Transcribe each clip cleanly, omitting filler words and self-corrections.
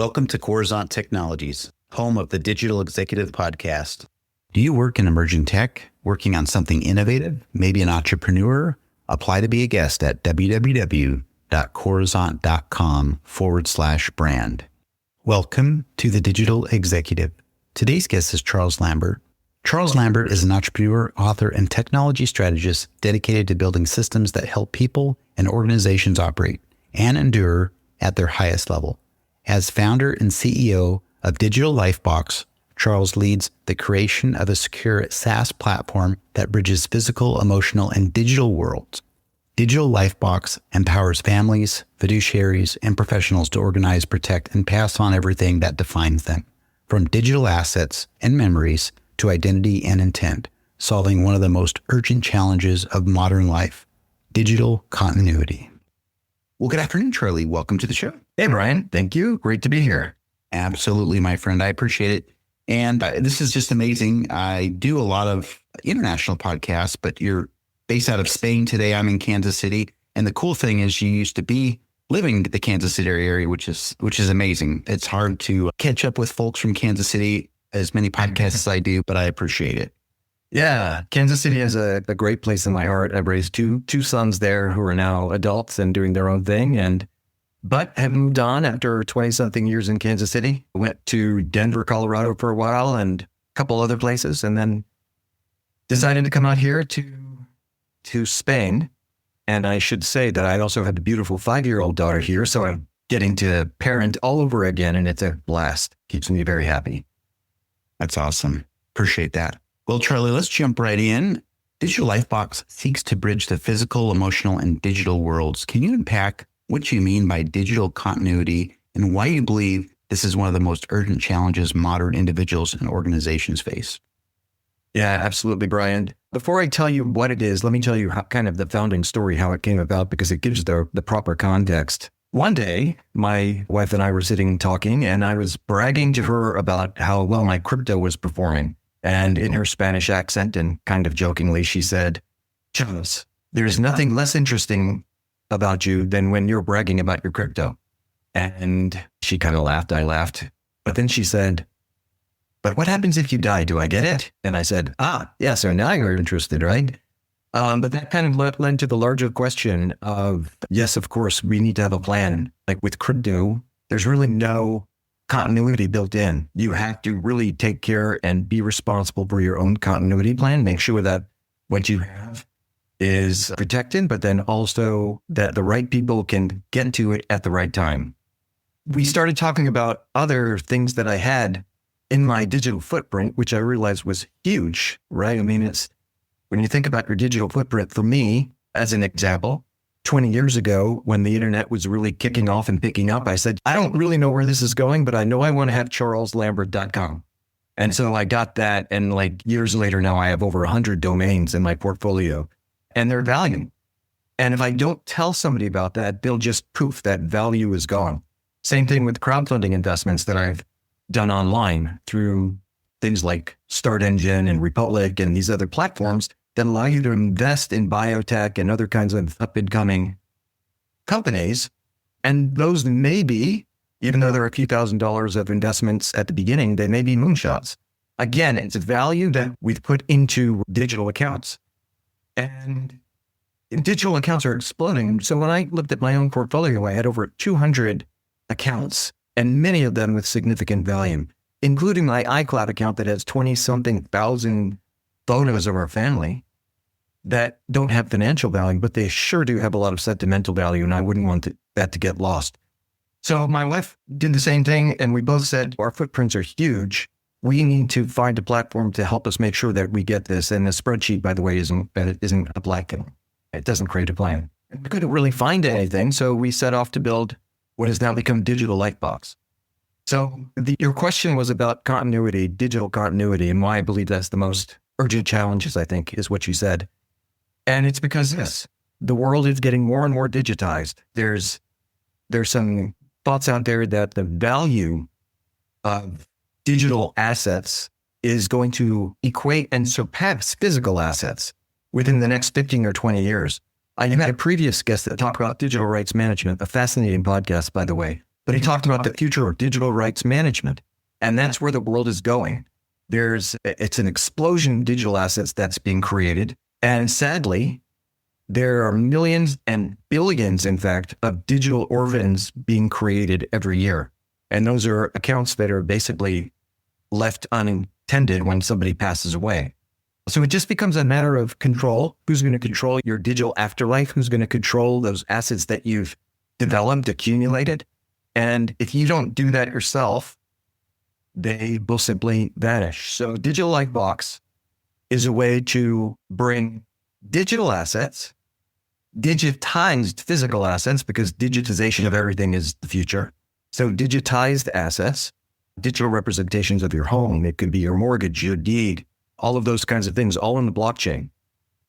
Welcome to Coruzant Technologies, home of the Digital Executive Podcast. Do you work in emerging tech, working on something innovative, maybe an entrepreneur? Apply to be a guest at www.coruzant.com/brand. Welcome to the Digital Executive. Today's guest is Charles Lambert. Charles Lambert is an entrepreneur, author, and technology strategist dedicated to building systems that help people and organizations operate and endure at their highest level. As founder and CEO of Digital Lifebox, Charles leads the creation of a secure SaaS platform that bridges physical, emotional, and digital worlds. Digital Lifebox empowers families, fiduciaries, and professionals to organize, protect, and pass on everything that defines them, from digital assets and memories to identity and intent, solving one of the most urgent challenges of modern life, digital continuity. Well, good afternoon, Charlie. Welcome to the show. Hey, Brian. Thank you. Great to be here. Absolutely, my friend. I appreciate it. And this is just amazing. I do a lot of international podcasts, but you're based out of Spain today. I'm in Kansas City. And the cool thing is you used to be living in the Kansas City area, which is amazing. It's hard to catch up with folks from Kansas City, as many podcasts as I do, but I appreciate it. Yeah. Kansas City is a great place in my heart. I've raised two sons there who are now adults and doing their own thing, but have moved on after 20 something years in Kansas City. Went to Denver, Colorado for a while and a couple other places, and then decided to come out here to Spain. And I should say that I also have a beautiful 5-year-old daughter here. So I'm getting to parent all over again, and it's a blast. Keeps me very happy. That's awesome. Appreciate that. Well, Charlie, let's jump right in. Digital Lifebox seeks to bridge the physical, emotional, and digital worlds. Can you unpack what you mean by digital continuity and why you believe this is one of the most urgent challenges modern individuals and organizations face? Yeah, absolutely, Brian. Before I tell you what it is, let me tell you kind of the founding story, how it came about, because it gives the proper context. One day, my wife and I were sitting talking, and I was bragging to her about how well my crypto was performing. And in her Spanish accent and kind of jokingly, she said, "Charles, there's nothing less interesting about you than when you're bragging about your crypto." And she kind of laughed. I laughed. But then she said, "But what happens if you die? Do I get it?" And I said, yeah, so now you're interested, right? But that kind of led to the larger question of, yes, of course, we need to have a plan. Like with crypto, there's really no continuity built in. You have to really take care and be responsible for your own continuity plan. Make sure that what you have is protected, but then also that the right people can get to it at the right time. We started talking about other things that I had in my digital footprint, which I realized was huge, right? I mean, it's when you think about your digital footprint, for me, as an example, 20 years ago, when the internet was really kicking off and picking up, I said, I don't really know where this is going, but I know I want to have charleslambert.com. And so I got that. And like years later, now I have over 100 domains in my portfolio and their value. And if I don't tell somebody about that, they'll just poof, that value is gone. Same thing with crowdfunding investments that I've done online through things like Start Engine and Republic and these other platforms that allow you to invest in biotech and other kinds of up-and-coming companies. And those may be, even though there are a few $1,000s of investments at the beginning, they may be moonshots. Again, it's a value that we've put into digital accounts. And digital accounts are exploding. So when I looked at my own portfolio, I had over 200 accounts, and many of them with significant value, including my iCloud account that has 20-something thousand photos of our family that don't have financial value, but they sure do have a lot of sentimental value, and I wouldn't want that to get lost. So my wife did the same thing, and we both said, our footprints are huge. We need to find a platform to help us make sure that we get this. And the spreadsheet, by the way, isn't a blanket. It doesn't create a plan. We couldn't really find anything, so we set off to build what has now become Digital Lifebox. So your question was about continuity, digital continuity, and why I believe that's the most urgent challenges, I think, is what you said. And it's because, yes, the world is getting more and more digitized. There's some thoughts out there that the value of digital assets is going to equate and surpass physical assets within the next 15 or 20 years. I had a previous guest that talked about digital rights management, a fascinating podcast, by the way. but he talked about the future of digital rights management. And that's where the world is going. It's an explosion of digital assets that's being created. And sadly, there are millions and billions, in fact, of digital orphans being created every year. And those are accounts that are basically left unattended when somebody passes away. So it just becomes a matter of control. Who's going to control your digital afterlife? Who's going to control those assets that you've developed, accumulated? And if you don't do that yourself, they will simply vanish. So Digital Lightbox is a way to bring digital assets, digitized physical assets, because digitization of everything is the future. So digitized assets, digital representations of your home. It could be your mortgage, your deed, all of those kinds of things, all in the blockchain.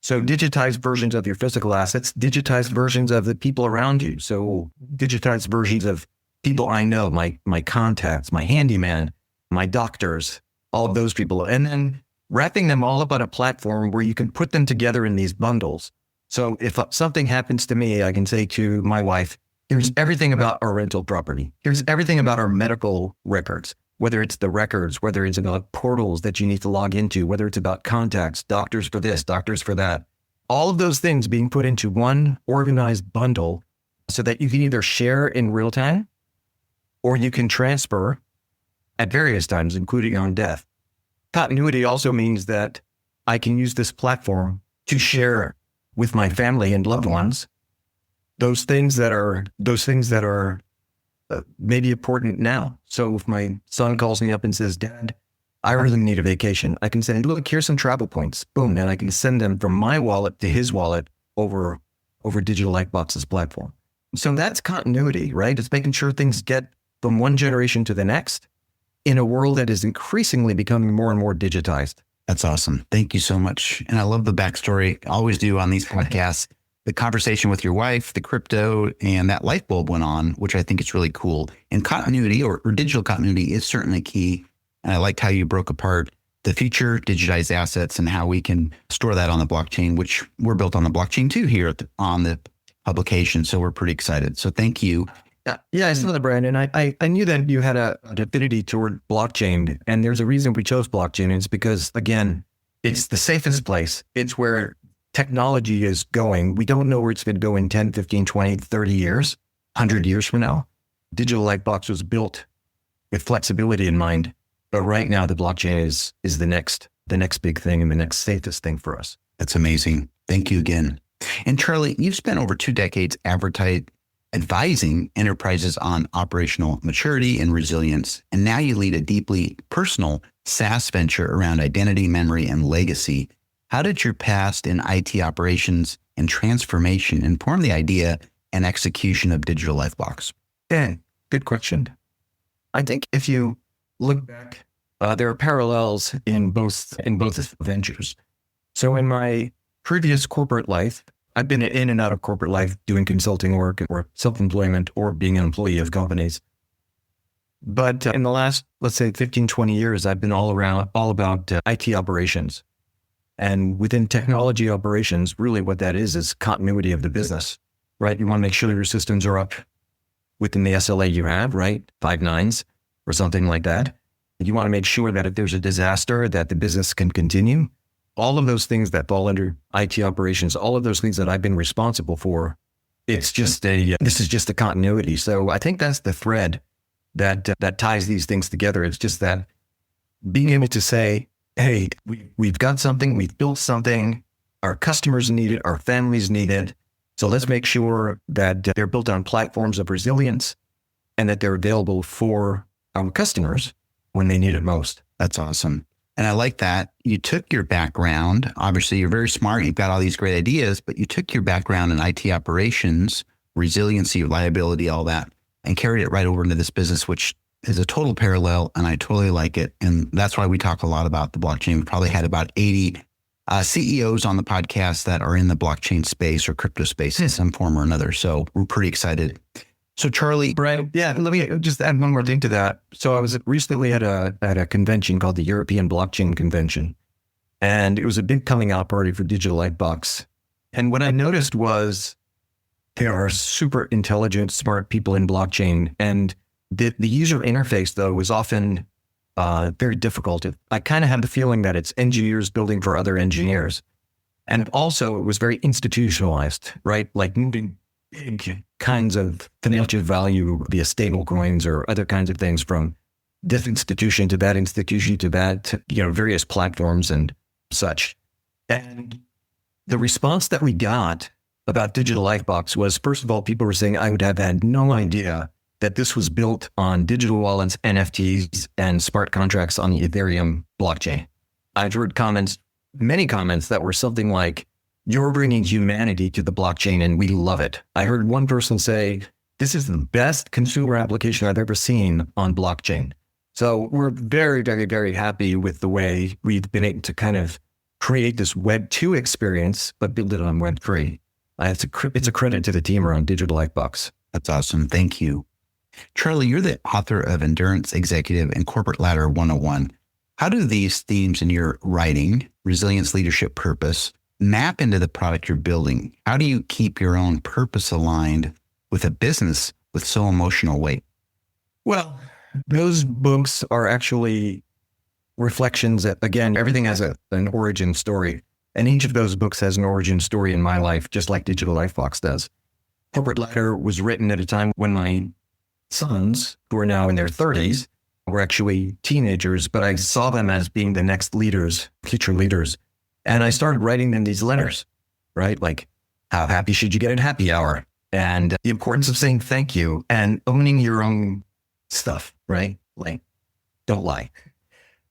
So digitized versions of your physical assets, digitized versions of the people around you. So digitized versions of people I know, my contacts, my handyman, my doctors, all of those people. And then wrapping them all up on a platform where you can put them together in these bundles. So if something happens to me, I can say to my wife, here's everything about our rental property. Here's everything about our medical records, whether it's the records, whether it's about portals that you need to log into, whether it's about contacts, doctors for this, doctors for that. All of those things being put into one organized bundle so that you can either share in real time or you can transfer at various times, including on death. Continuity also means that I can use this platform to share with my family and loved ones those things that are maybe important now. So if my son calls me up and says, "Dad, I really need a vacation," I can say, "Look, here's some travel points." Boom. And I can send them from my wallet to his wallet over Digital Lightbox's platform. So that's continuity, right? It's making sure things get from one generation to the next in a world that is increasingly becoming more and more digitized. That's awesome. Thank you so much. And I love the backstory. I always do on these podcasts. The conversation with your wife, the crypto, and that light bulb went on, which I think is really cool. And continuity or digital continuity is certainly key. And I liked how you broke apart the future digitized assets and how we can store that on the blockchain, which we're built on the blockchain too here on the publication. So we're pretty excited. So thank you. Yeah, I saw that, Brandon. I knew that you had an affinity toward blockchain, and there's a reason we chose blockchain. It's because, again, it's the safest place. It's where technology is going. We don't know where it's going to go in 10, 15, 20, 30 years, 100 years from now. Digital Lightbox was built with flexibility in mind, but right now the blockchain is the next big thing and the next safest thing for us. That's amazing. Thank you again. And Charlie, you've spent over 2 decades advising enterprises on operational maturity and resilience. And now you lead a deeply personal SaaS venture around identity, memory, and legacy. How did your past in IT operations and transformation inform the idea and execution of Digital Lightbox? Yeah, good question. I think if you look back, there are parallels in both ventures. So in my previous corporate life, I've been in and out of corporate life doing consulting work or self-employment or being an employee of companies. But in the last, let's say 15, 20 years, I've been all about IT operations. And within technology operations, really what that is continuity of the business, right? You want to make sure that your systems are up within the SLA you have, right? 5 nines or something like that. You want to make sure that if there's a disaster, that the business can continue. All of those things that fall under IT operations, all of those things that I've been responsible for, this is just a continuity. So I think that's the thread that ties these things together. It's just that being able to say, hey, we've got something, we've built something, our customers need it, our families need it. So let's make sure that they're built on platforms of resilience and that they're available for our customers when they need it most. That's awesome. And I like that you took your background. Obviously, you're very smart. You've got all these great ideas, but you took your background in IT operations, resiliency, reliability, all that, and carried it right over into this business, which is a total parallel. And I totally like it. And that's why we talk a lot about the blockchain. We probably had about 80 CEOs on the podcast that are in the blockchain space or crypto space in some form or another. So we're pretty excited. So Charlie, Brian, yeah, let me just add one more thing to that. So I was recently at a convention called the European Blockchain Convention, and it was a big coming out party for Digital Lightbox. And what I noticed was there are super intelligent, smart people in blockchain, and The user interface, though, was often very difficult. I kind of had the feeling that it's engineers building for other engineers. And also, it was very institutionalized, right? Like moving big kinds of financial value via stable coins or other kinds of things from this institution to that institution to that, various platforms and such. And the response that we got about Digital Lifebox was, first of all, people were saying, I would have had no idea that this was built on digital wallets, NFTs, and smart contracts on the Ethereum blockchain. I've heard many comments that were something like, you're bringing humanity to the blockchain and we love it. I heard one person say, this is the best consumer application I've ever seen on blockchain. So we're very, very, very happy with the way we've been able to kind of create this Web 2 experience, but build it on Web 3. It's a credit to the team around Digital Lifebox. That's awesome. Thank you. Charlie, you're the author of Endurance Executive and Corporate Ladder 101. How do these themes in your writing, resilience, leadership, purpose, map into the product you're building? How do you keep your own purpose aligned with a business with so emotional weight? Well, those books are actually reflections that, again, everything has an origin story. And each of those books has an origin story in my life, just like Digital Lifebox does. Corporate Ladder was written at a time when my sons, who are now in their 30s, were actually teenagers, but I saw them as being the next leaders, future leaders. And I started writing them these letters, right? Like, how happy should you get at happy hour? And the importance of saying thank you and owning your own stuff, right? Like, don't lie.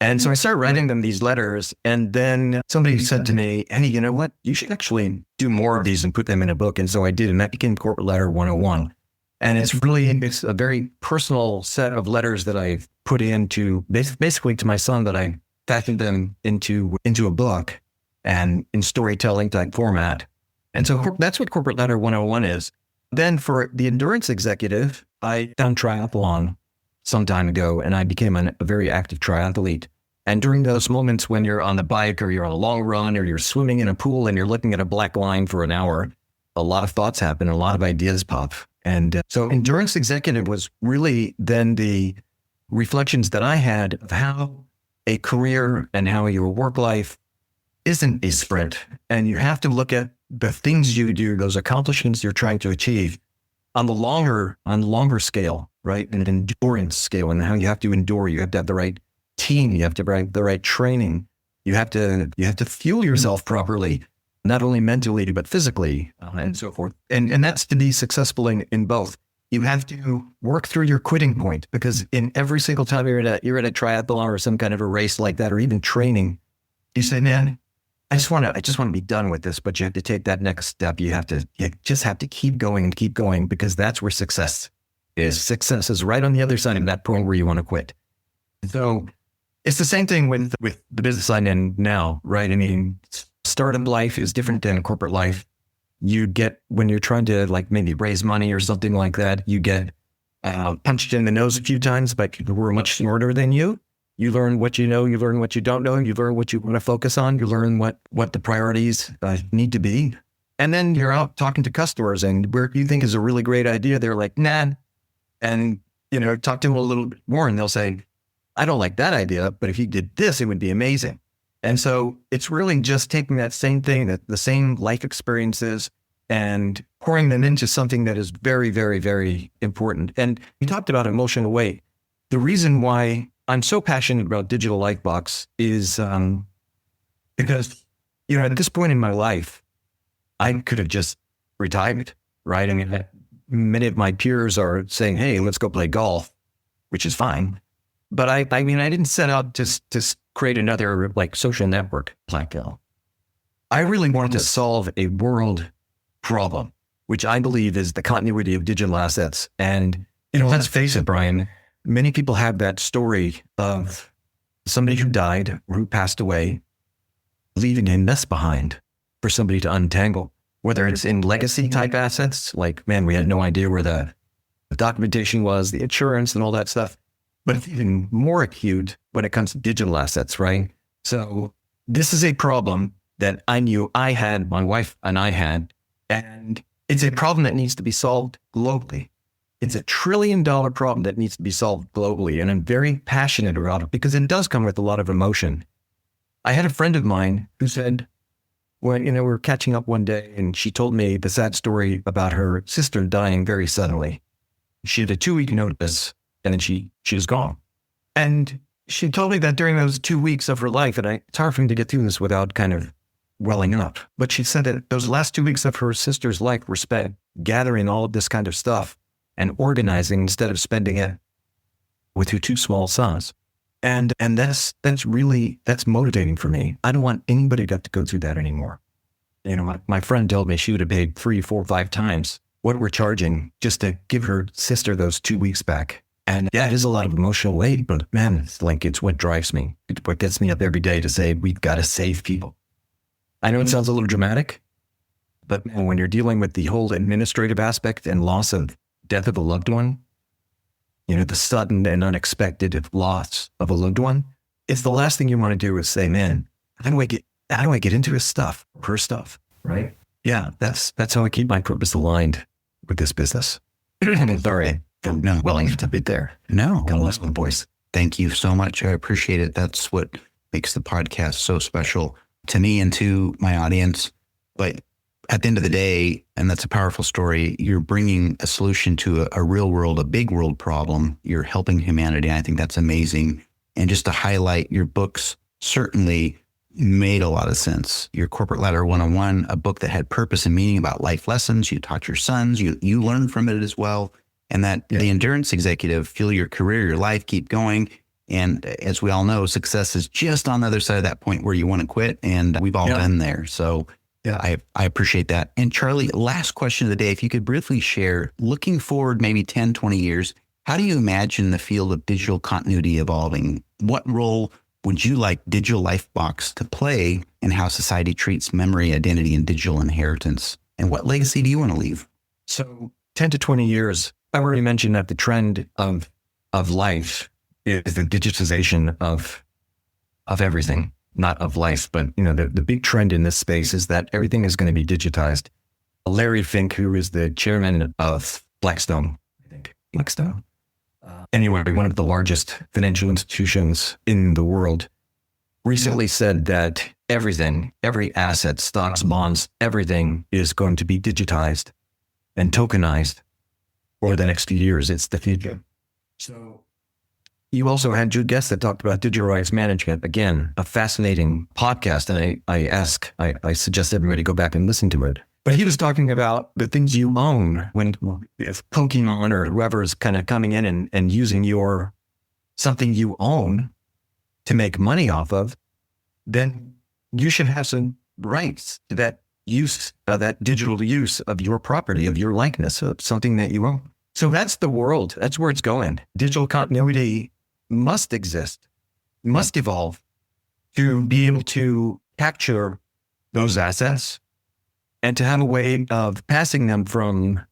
And so I started writing them these letters. And then somebody said to me, hey, you know what? You should actually do more of these and put them in a book. And so I did. And that became Corporate Ladder 101. And it's a very personal set of letters that I've put into basically to my son, that I fashioned them into a book and in storytelling type format. And so that's what Corporate Ladder 101 is. Then for the Endurance Executive, I found triathlon some time ago, and I became a very active triathlete. And during those moments when you're on the bike or you're on a long run or you're swimming in a pool and you're looking at a black line for an hour, a lot of thoughts happen, a lot of ideas pop. And so Endurance Executive was really then the reflections that I had of how a career and how your work life isn't a sprint. And you have to look at the things you do, those accomplishments you're trying to achieve on the longer scale, right? An endurance scale, and how you have to endure. You have to have the right team. You have to have the right training. You have to fuel yourself properly, not only mentally, but physically, and so forth. And that's to be successful in both. You have to work through your quitting point, because in every single time you're at a triathlon or some kind of a race like that, or even training, you say, man, I just want to be done with this. But you have to take that next step. You just have to keep going and keep going, because that's where success is. Success is right on the other side of that point where you want to quit. So it's the same thing with the business I'm in now, right? I mean, startup life is different than corporate life. You get, when you're trying to like maybe raise money or something like that, you get punched in the nose a few times by people who are much smarter than you. You learn what you know, you learn what you don't know, you learn what you want to focus on, you learn what the priorities need to be. And then you're out talking to customers, and where you think is a really great idea, they're like, nah. And, talk to them a little bit more and they'll say, I don't like that idea, but if you did this, it would be amazing. And so it's really just taking that same thing, the same life experiences, and pouring them into something that is very, very, very important. And we talked about emotional weight. The reason why I'm so passionate about Digital Lifebox is because, at this point in my life, I could have just retired, right? I mean, many of my peers are saying, hey, let's go play golf, which is fine. But I didn't set out to create another like social network platform. I really wanted to solve a world problem, which I believe is the continuity of digital assets. And, let's face it, Brian, many people have that story of somebody who died or who passed away, leaving a mess behind for somebody to untangle, whether it's in legacy type assets, like, man, we had no idea where the documentation was, the insurance and all that stuff. But it's even more acute when it comes to digital assets, right? So this is a problem that I knew I had, my wife and I had, and it's a problem that needs to be solved globally. It's a $1 trillion problem that needs to be solved globally. And I'm very passionate about it because it does come with a lot of emotion. I had a friend of mine who said, when, we were catching up one day and she told me the sad story about her sister dying very suddenly. She had a 2-week notice and then she was gone. And she told me that during those 2 weeks of her life, and it's hard for me to get through this without kind of welling up, but she said that those last 2 weeks of her sister's life were spent gathering all of this kind of stuff and organizing instead of spending it with her 2 small sons. And that's motivating for me. I don't want anybody to have to go through that anymore. My friend told me she would have paid 3, 4, 5 times what we're charging just to give her sister those 2 weeks back. And yeah, it is a lot of emotional weight, but man, it's what drives me. It's what gets me up every day to say, we've got to save people. I know it sounds a little dramatic, but man, when you're dealing with the whole administrative aspect and death of a loved one, the sudden and unexpected loss of a loved one, it's the last thing you want to do is say, man, how do I get into his stuff, her stuff, right? Yeah, that's how I keep my purpose aligned with this business. Sorry, no, willing to be there. No, gotta listen to the voice. Thank you so much. I appreciate it. That's what makes the podcast so special to me and to my audience. But at the end of the day, and that's a powerful story, you're bringing a solution to a real world, a big world problem. You're helping humanity. And I think that's amazing. And just to highlight, your books certainly made a lot of sense. Your Corporate Ladder 101, a book that had purpose and meaning about life lessons. You taught your sons, you learned from it as well. And that The Endurance Executive, fuel your career, your life, keep going. And as we all know, success is just on the other side of that point where you want to quit. And we've all been there. So I appreciate that. And Charlie, last question of the day, if you could briefly share, looking forward maybe 10, 20 years, how do you imagine the field of digital continuity evolving? What role would you like Digital Lifebox to play in how society treats memory, identity, and digital inheritance? And what legacy do you want to leave? So 10 to 20 years, I already mentioned that the trend of life is the digitization of everything. Not of life, but the big trend in this space is that everything is going to be digitized. Larry Fink, who is the chairman of Blackstone, anyway, one of the largest financial institutions in the world, recently said that everything, every asset, stocks, bonds, everything is going to be digitized and tokenized for the next few years. It's the future. So you also had two guests that talked about digital rights management. Again, a fascinating podcast. And I suggest everybody go back and listen to it. But he was talking about the things you own if Pokemon or whoever is kind of coming in and using something you own to make money off of, then you should have some rights to that use, that digital use of your property, of your likeness, of something that you own. So that's the world. That's where it's going. Digital continuity must exist, must evolve to be able to capture those assets and to have a way of passing them from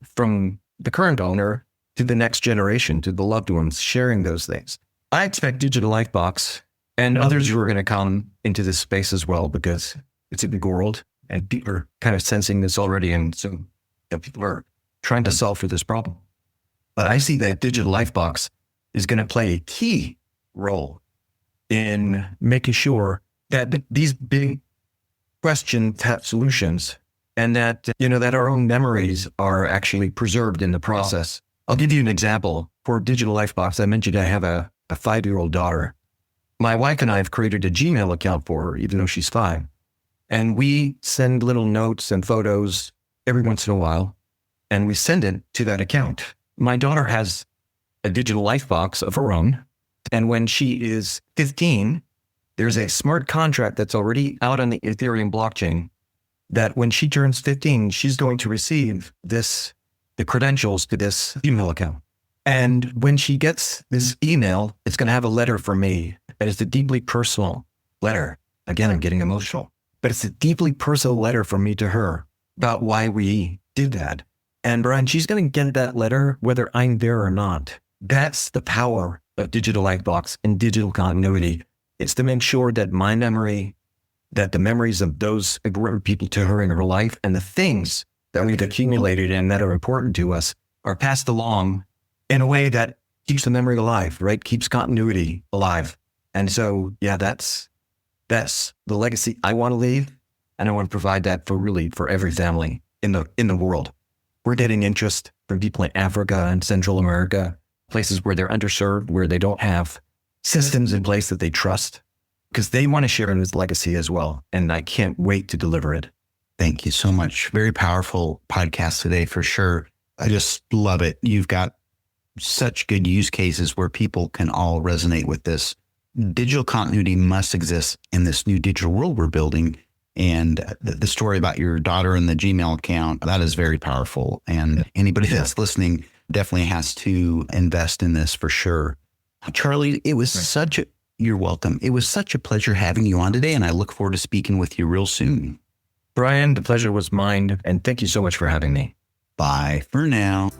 the current owner to the next generation, to the loved ones, sharing those things. I expect Digital Lifebox and others who are going to come into this space as well, because it's a big world and people are kind of sensing this already. And so people are trying to solve for this problem. But I see that Digital Lifebox is going to play a key role in making sure that these big questions have solutions, and that, that our own memories are actually preserved in the process. I'll give you an example. For Digital Lifebox, I mentioned I have a 5-year-old daughter. My wife and I have created a Gmail account for her, even though she's 5. And we send little notes and photos every once in a while, and we send it to that account. My daughter has a Digital Lifebox of her own. And when she is 15, there's a smart contract that's already out on the Ethereum blockchain that when she turns 15, she's going to receive the credentials to this email account. And when she gets this email, it's going to have a letter from me. And it's a deeply personal letter. Again, I'm getting emotional, but it's a deeply personal letter from me to her about why we did that. And Brian, she's going to get that letter whether I'm there or not. That's the power of Digital Lifebox and digital continuity. It's to make sure that my memory, that the memories of those important people to her in her life, and the things that we've accumulated and that are important to us are passed along in a way that keeps the memory alive, right? Keeps continuity alive. And so, yeah, that's the legacy I want to leave. And I want to provide that for every family in the world. We're getting interest from people in Africa and Central America, places where they're underserved, where they don't have systems in place that they trust, because they want to share in this legacy as well. And I can't wait to deliver it. Thank you so much. Very powerful podcast today for sure. I just love it. You've got such good use cases where people can all resonate with this. Digital continuity must exist in this new digital world we're building. And the story about your daughter and the Gmail account, that is very powerful. And anybody that's listening definitely has to invest in this for sure. Charlie, it was you're welcome. It was such a pleasure having you on today. And I look forward to speaking with you real soon. Brian, the pleasure was mine. And thank you so much for having me. Bye for now.